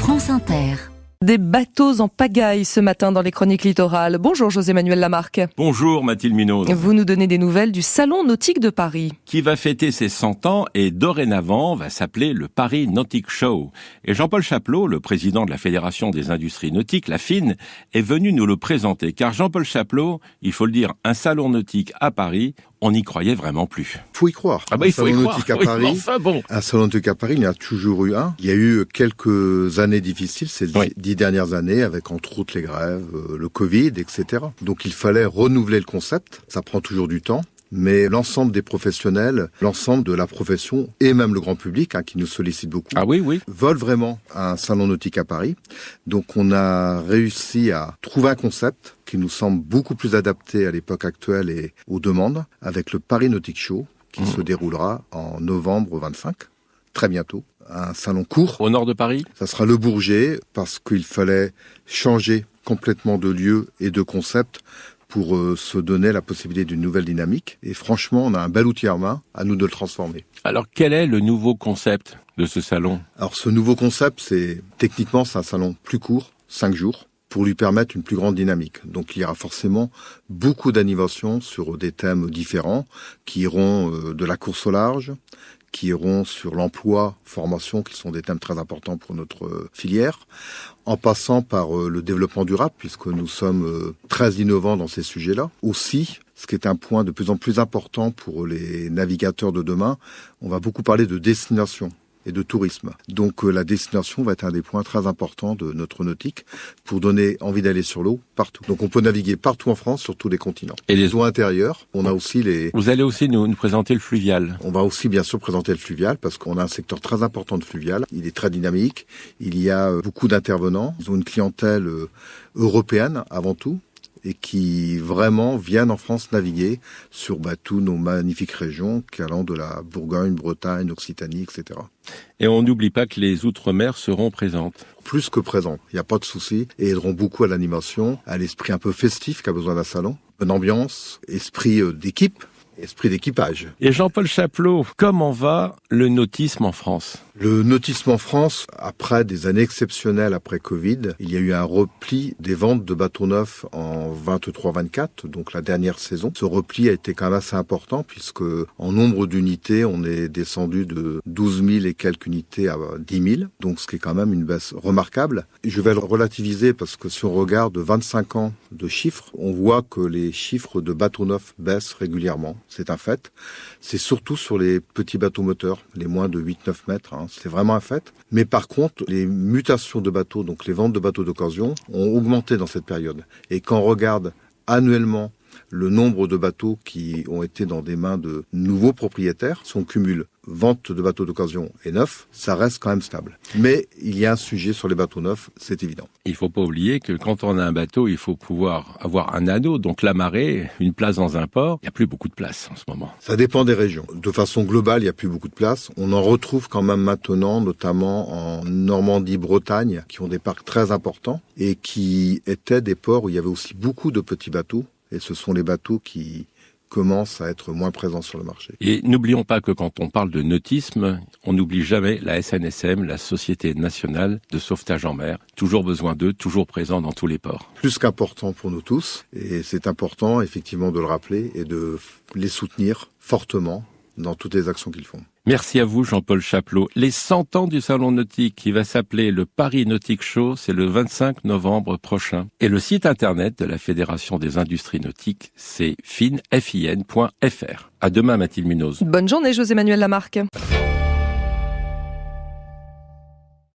France Inter. Des bateaux en pagaille ce matin dans les chroniques littorales. Bonjour José-Manuel Lamarque. Bonjour Mathilde Munoz. Vous nous donnez des nouvelles du Salon Nautique de Paris. Qui va fêter ses 100 ans et dorénavant va s'appeler le Paris Nautic Show. Et Jean-Paul Chapelot, le président de la Fédération des industries nautiques, la FIN, est venu nous le présenter. Car Jean-Paul Chapelot, il faut le dire, un salon nautique à Paris, on n'y croyait vraiment plus. Faut y croire. Il faut y croire. À Paris, oui, enfin bon. Un salon nautique à Paris, il y en a toujours eu un. Il y a eu quelques années difficiles, ces 10 dernières années, avec entre autres les grèves, le Covid, etc. Donc il fallait renouveler le concept. Ça prend toujours du temps. Mais l'ensemble des professionnels, l'ensemble de la profession et même le grand public, qui nous sollicite beaucoup, veulent vraiment un salon nautique à Paris. Donc on a réussi à trouver un concept qui nous semble beaucoup plus adapté à l'époque actuelle et aux demandes, avec le Paris Nautic Show, qui se déroulera en novembre 25, très bientôt. Un salon court. Au nord de Paris ? Ça sera le Bourget, parce qu'il fallait changer complètement de lieu et de concept pour se donner la possibilité d'une nouvelle dynamique. Et franchement, on a un bel outil en main, à nous de le transformer. Alors, quel est le nouveau concept de ce salon ? Alors, ce nouveau concept, c'est un salon plus court, 5 jours, pour lui permettre une plus grande dynamique. Donc, il y aura forcément beaucoup d'animations sur des thèmes différents, qui iront de la course au large, qui iront sur l'emploi, formation, qui sont des thèmes très importants pour notre filière, en passant par le développement durable, puisque nous sommes très innovants dans ces sujets-là. Aussi, ce qui est un point de plus en plus important pour les navigateurs de demain, on va beaucoup parler de destination et de tourisme. Donc la destination va être un des points très importants de notre nautique pour donner envie d'aller sur l'eau partout. Donc on peut naviguer partout en France, sur tous les continents. Et les eaux intérieures, on a aussi les... Vous allez aussi nous présenter le fluvial. On va aussi bien sûr présenter le fluvial parce qu'on a un secteur très important de fluvial. Il est très dynamique, il y a beaucoup d'intervenants. Ils ont une clientèle européenne avant tout, et qui vraiment viennent en France naviguer sur tous nos magnifiques régions, allant de la Bourgogne, Bretagne, Occitanie, etc. Et on n'oublie pas que les Outre-mer seront présentes. Plus que présentes, il n'y a pas de souci, et aideront beaucoup à l'animation, à l'esprit un peu festif qu'a besoin d'un salon, une ambiance, esprit d'équipe, esprit d'équipage. Et Jean-Paul Chapelot, comment va le nautisme en France ? Le nautisme en France, après des années exceptionnelles après Covid, il y a eu un repli des ventes de bateaux neufs en 23-24, donc la dernière saison. Ce repli a été quand même assez important puisque en nombre d'unités, on est descendu de 12 000 et quelques unités à 10 000, donc ce qui est quand même une baisse remarquable. Je vais le relativiser parce que si on regarde 25 ans de chiffres, on voit que les chiffres de bateaux neufs baissent régulièrement. C'est un fait. C'est surtout sur les petits bateaux moteurs, les moins de 8-9 mètres. C'est vraiment un fait. Mais par contre, les mutations de bateaux, donc les ventes de bateaux d'occasion, ont augmenté dans cette période. Et quand on regarde annuellement le nombre de bateaux qui ont été dans des mains de nouveaux propriétaires, si on cumule vente de bateaux d'occasion et neufs, ça reste quand même stable. Mais il y a un sujet sur les bateaux neufs, c'est évident. Il ne faut pas oublier que quand on a un bateau, il faut pouvoir avoir un anneau, donc la marée, une place dans un port. Il n'y a plus beaucoup de place en ce moment. Ça dépend des régions. De façon globale, il n'y a plus beaucoup de place. On en retrouve quand même maintenant, notamment en Normandie, Bretagne, qui ont des parcs très importants et qui étaient des ports où il y avait aussi beaucoup de petits bateaux. Et ce sont les bateaux qui commencent à être moins présents sur le marché. Et n'oublions pas que quand on parle de nautisme, on n'oublie jamais la SNSM, la Société nationale de sauvetage en mer. Toujours besoin d'eux, toujours présents dans tous les ports. Plus qu'important pour nous tous. Et c'est important, effectivement, de le rappeler et de les soutenir fortement dans toutes les actions qu'ils font. Merci à vous, Jean-Paul Chapelot. Les 100 ans du Salon Nautique qui va s'appeler le Paris Nautic Show, c'est le 25 novembre prochain. Et le site internet de la Fédération des industries nautiques, c'est fin.fr. À demain, Mathilde Munoz. Bonne journée, José-Manuel Lamarque.